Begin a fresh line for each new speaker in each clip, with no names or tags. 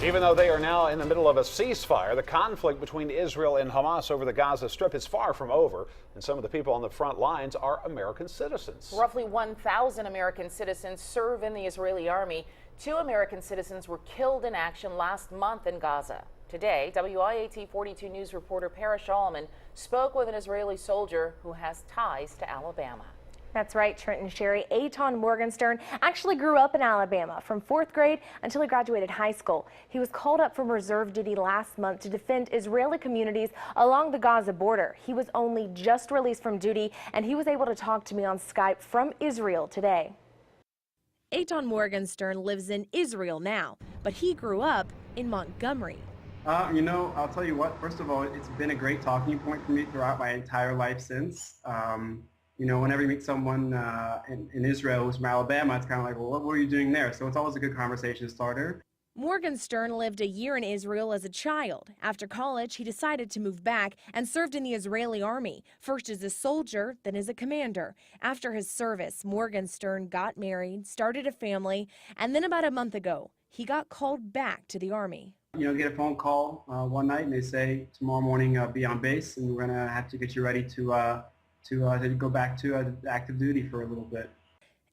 Even though they are now in the middle of a ceasefire, the conflict between Israel and Hamas over the Gaza Strip is far from over, and some of the people on the front lines are American citizens.
Roughly 1,000 American citizens serve in the Israeli army. 2 American citizens were killed in action last month in Gaza. Today, WIAT 42 News reporter Parrish Allman spoke with an Israeli soldier who has ties to Alabama.
That's right, Trent and Sherry. Eitan Morgenstern actually grew up in Alabama from 4th grade until he graduated high school. He was called up from reserve duty last month to defend Israeli communities along the Gaza border. He was only just released from duty, and he was able to talk to me on Skype from Israel today. Eitan Morgenstern lives in Israel now, but he grew up in Montgomery.
I'll tell you what, first of all, it's been a great talking point for me throughout my entire life since. Whenever you meet someone in Israel who's from Alabama, it's kind of like, well, what were you doing there? So it's always a good conversation starter.
Morgenstern lived a year in Israel as a child. After college, he decided to move back and served in the Israeli army, first as a soldier, then as a commander. After his service, Morgenstern got married, started a family, and then about a month ago, he got called back to the army.
Get a phone call one night and they say, tomorrow morning be on base and we're going to have to get you ready to go back to active duty for a little bit.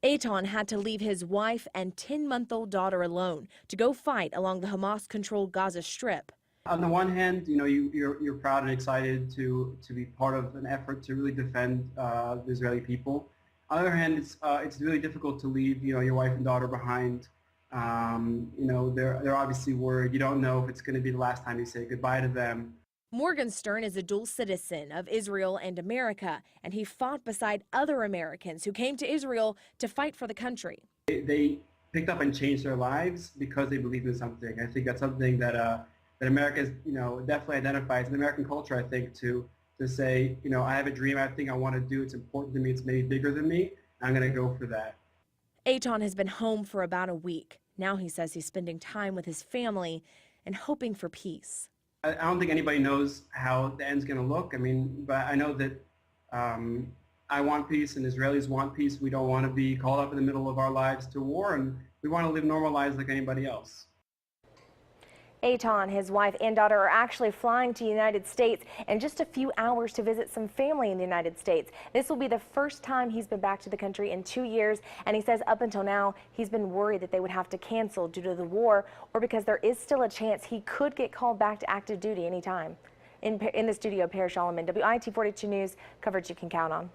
Eitan had to leave his wife and 10-month-old daughter alone to go fight along the Hamas-controlled Gaza Strip.
On the one hand, you're proud and excited to be part of an effort to really defend the Israeli people. On the other hand, it's really difficult to leave your wife and daughter behind. They're obviously worried. You don't know if it's going to be the last time you say goodbye to them.
Morgenstern is a dual citizen of Israel and America, and he fought beside other Americans who came to Israel to fight for the country.
They picked up and changed their lives because they believed in something. I think that's something that America is, definitely identifies in American culture. I think to say, I have a dream, I have a thing I want to do. It's important to me. It's maybe bigger than me. I'm going to go for that.
Eitan has been home for about a week. Now he says he's spending time with his family and hoping for peace.
I don't think anybody knows how the end's going to look. But I know that I want peace and Israelis want peace. We don't want to be caught up in the middle of our lives to war, and we want to live normal lives like anybody else.
Eitan, his wife and daughter are actually flying to the United States in just a few hours to visit some family in the United States. This will be the first time he's been back to the country in 2 years, and he says up until now he's been worried that they would have to cancel due to the war or because there is still a chance he could get called back to active duty anytime. In the studio, Parrish Allman, WIT 42 News, coverage you can count on.